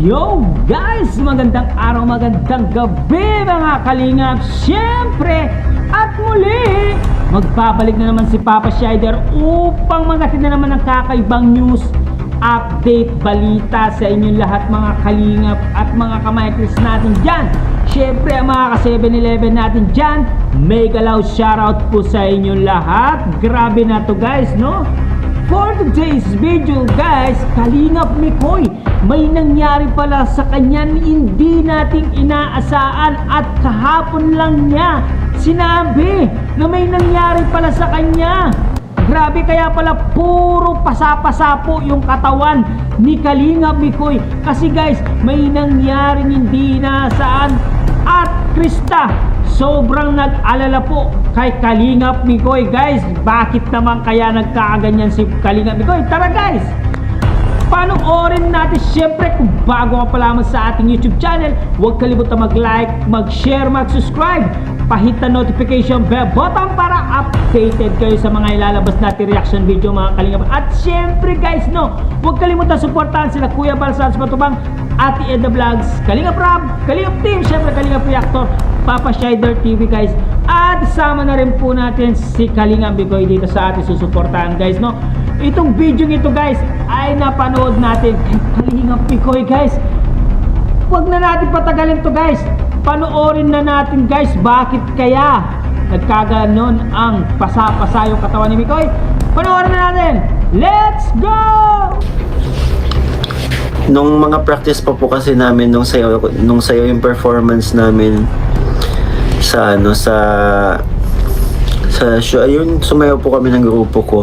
Yo guys! Magandang araw, magandang gabi mga kalingap. Siyempre at muli, magbabalik na naman si Papa Shider upang magatid na naman ng kakaibang news, update, balita sa inyong lahat mga kalingap at mga kamaikris natin dyan. Siyempre ang mga ka-7-Eleven natin dyan, mega loud shoutout po sa inyong lahat. Grabe na to guys, no? For today's video guys, Kalingap Mikoy, may nangyari pala sa kanya hindi nating inaasahan at kahapon lang niya sinabi na may nangyari pala sa kanya. Grabe, kaya pala puro pasa-pasa po yung katawan ni Kalingap Mikoy kasi guys, may nangyaring hindi inaasahan at Krista, sobrang nag-alala po kay Kalingap Mikoy guys. Bakit naman kaya nagkakaganyan si Kalingap Mikoy? Tara guys, panoorin natin. Siyempre kung bago ka pa lamang sa ating YouTube channel, huwag kalimutan mag-like, mag-share, mag-subscribe, pahit na notification bell button para updated kayo sa mga ilalabas natin reaction video mga Kalingap. At siyempre guys, no, huwag kalimutan supportahan sila Kuya Balsas Matubang, Ate Edna Vlogs, Kalingap Rab, Kalingap Team, siyempre Kalingap Reactor, Papa Shider TV guys. At sama na rin po natin si Kalingap Mikoy dito sa ating susuportahan guys, no. Itong video ito guys ay napanood natin kay Kalingap Mikoy guys. Huwag na natin patagalin to guys, panoorin na natin guys bakit kaya nagkaganon ang pasa-pasa yung katawan ni Mikoy. Panoorin na natin, let's go! Nung mga practice pa po kasi namin nung sayo yung performance namin sa show, ayun, sumayaw po kami ng grupo ko.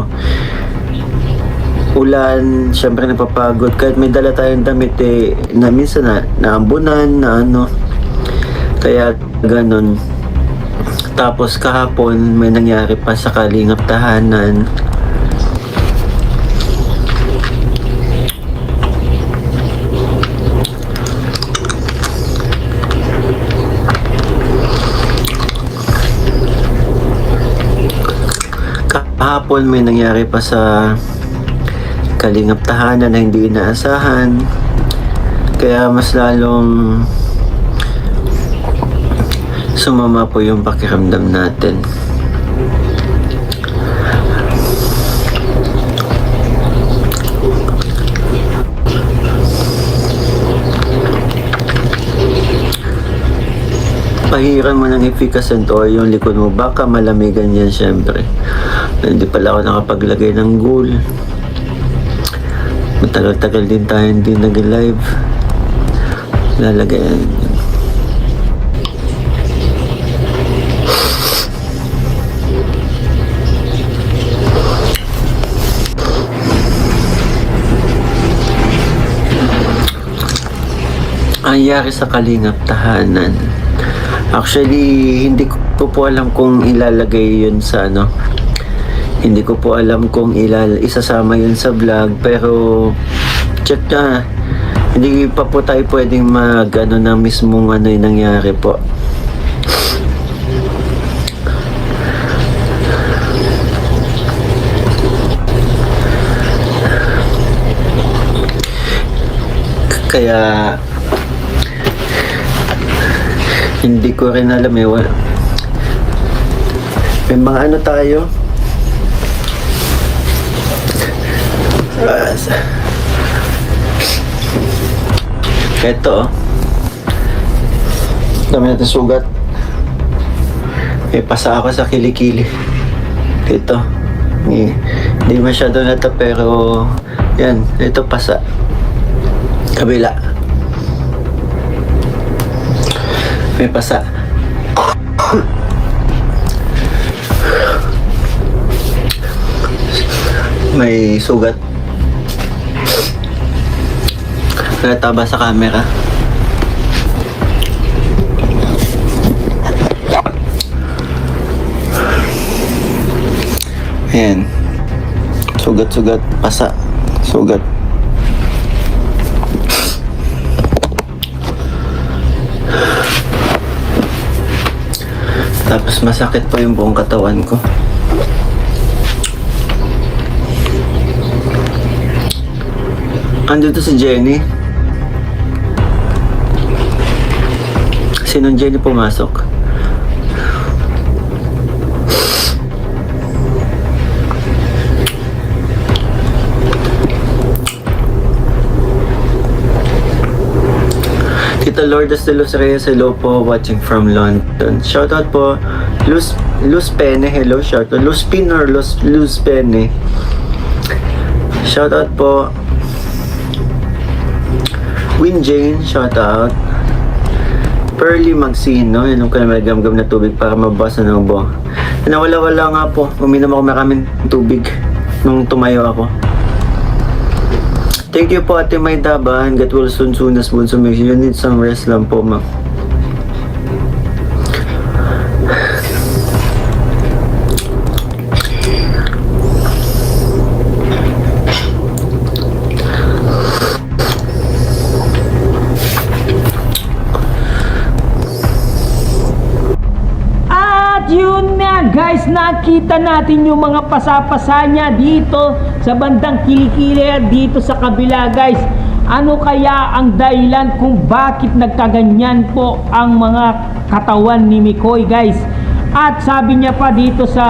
Ulan, syempre napapagod kahit may dala tayong damit na minsan naambunan na kaya ganon. Tapos kahapon may nangyari pa sa Kalingap Tahanan. Kahapon may nangyari pa sa Kalingap Tahanan na hindi inaasahan, kaya mas lalong sumama po yung pakiramdam natin. Pahiran mo ng efficacent oil yung likod mo, baka malamigan yan syempre. Hindi pala ako nakapaglagay ng goal. Matagal-tagal din tayo hindi nag-live. Lalagayan. Ang yari sa Kalingap Tahanan. Actually, hindi ko po alam kung ilalagay yun sa hindi ko po alam kung isasama yun sa vlog, pero check na. Hindi pa po tayo pwedeng na mismong yung nangyari po. Kaya hindi ko rin alam may mga tayo. Ito dami natin sugat. May pasa ako sa kilikili dito. Hindi masyado na to, pero yan, ito pasa kabila. May pasa. May sugat. Nataba sa camera. Ayan. Sugat-sugat. Pasa. Sugat. Tapos masakit pa yung buong katawan ko. Andito si Jenny. Sinong Jenny pumasok? Tita Lourdes de Los Reyes, hello po, watching from London. Shoutout po, Luz Pene, hello, shoutout. Luz Pin or Luz Pene. Shoutout po. Win Jane, shoutout. Pearly Magsino, inom ka na gam-gam na tubig para mabasa ng ubo. Nawala-wala nga po, uminom ako maraming tubig nung tumayo ako. Thank you po, Ate May Daban. Get well soon as bunso. Make sure you need some rest lang po, ma'am. Yun na guys, nakita natin yung mga pasapasa niya dito sa bandang kilikili at dito sa kabila guys. Ano kaya ang dahilan kung bakit nagkaganyan po ang mga katawan ni Mikoy guys? At sabi niya pa dito sa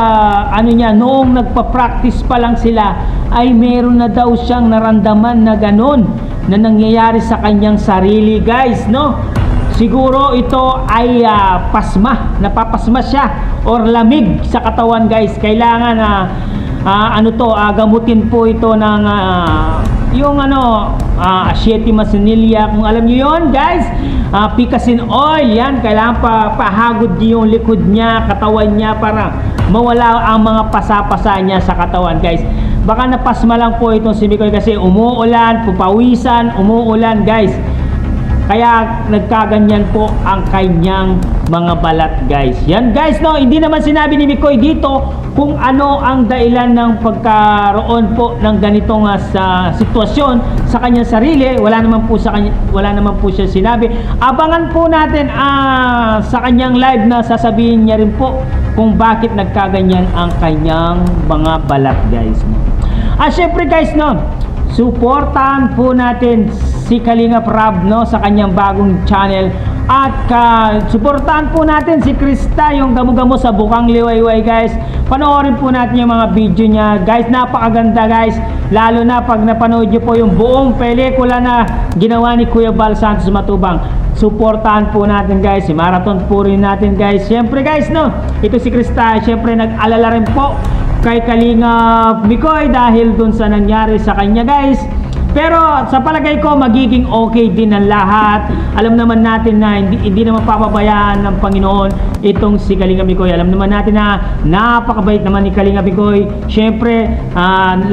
ano niya, noong nagpa-practice pa lang sila ay meron na daw siyang naramdaman na ganon na nangyayari sa kanyang sarili guys, no? Siguro ito ay pasma, napapasma siya or lamig sa katawan guys. Kailangan gamutin po ito ng yung Asieti Masinilla, kung alam niyo yon guys. Picasin oil, yan, kailangan pahagod niyo yung likod niya, katawan niya para mawala ang mga pasapasa niya sa katawan guys. Baka napasma lang po itong si Mikoy kasi umuulan, pupawisan, umuulan guys. Kaya nagkaganyan po ang kanyang mga balat guys. Yan guys, no, hindi naman sinabi ni Mikoy dito kung ano ang dahilan ng pagkaroon po ng ganitong sitwasyon sa kanyang sarili. Wala naman po siya sinabi. Abangan po natin sa kanyang live na sasabihin niya rin po kung bakit nagkaganyan ang kanyang mga balat guys. Syempre guys, no, suportahan po natin si Kalingap Rab, no, sa kanyang bagong channel. At suportahan po natin si Krista, yung gamo-gamo sa Bukang Liwayway guys. Panoorin po natin yung mga video niya guys, napakaganda guys. Lalo na pag napanood nyo po yung buong pelikula na ginawa ni Kuya Bal Santos Matubang. Suportahan po natin guys, si marathon po rin natin guys. Siyempre guys, no, ito si Krista, siyempre nag-alala rin po kay Kalingap Mikoy dahil dun sa nangyari sa kanya guys. Pero sa palagay ko magiging okay din ang lahat. Alam naman natin na hindi naman papabayaan ng Panginoon itong si Kalingap Mikoy. Alam naman natin na napakabait naman ni Kalingap Mikoy. Siyempre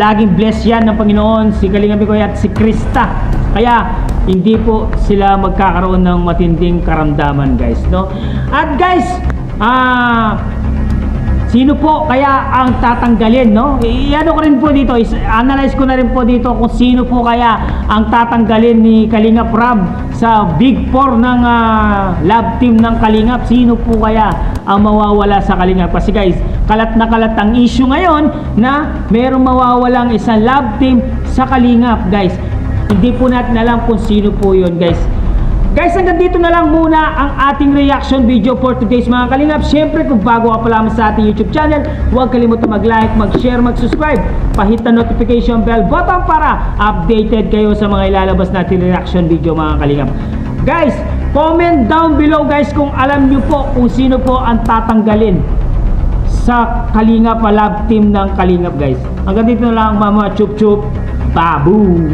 laging bless yan ng Panginoon si Kalingap Mikoy at si Krista. Kaya hindi po sila magkakaroon ng matinding karamdaman guys, no? At guys, sino po kaya ang tatanggalin, no? Iano ko rin po dito, analyze ko na rin po dito kung sino po kaya ang tatanggalin ni Kalingap Rab sa Big 4 ng love team ng Kalingap. Sino po kaya ang mawawala sa Kalingap? Kasi guys, kalat na kalat ang issue ngayon na merong mawawalang isang love team sa Kalingap guys. Hindi po natin alam kung sino po yun guys. Guys, hanggang dito na lang muna ang ating reaction video for today's mga Kalingap. Siyempre, kung bago ka pa lamang sa ating YouTube channel, huwag kalimutan mag-like, mag-share, mag-subscribe. Pahit na notification bell button para updated kayo sa mga ilalabas natin reaction video mga Kalingap. Guys, comment down below guys kung alam nyo po kung sino po ang tatanggalin sa Kalingap love team ng Kalingap guys. Hanggang dito na lang, mama, chup chup, babu.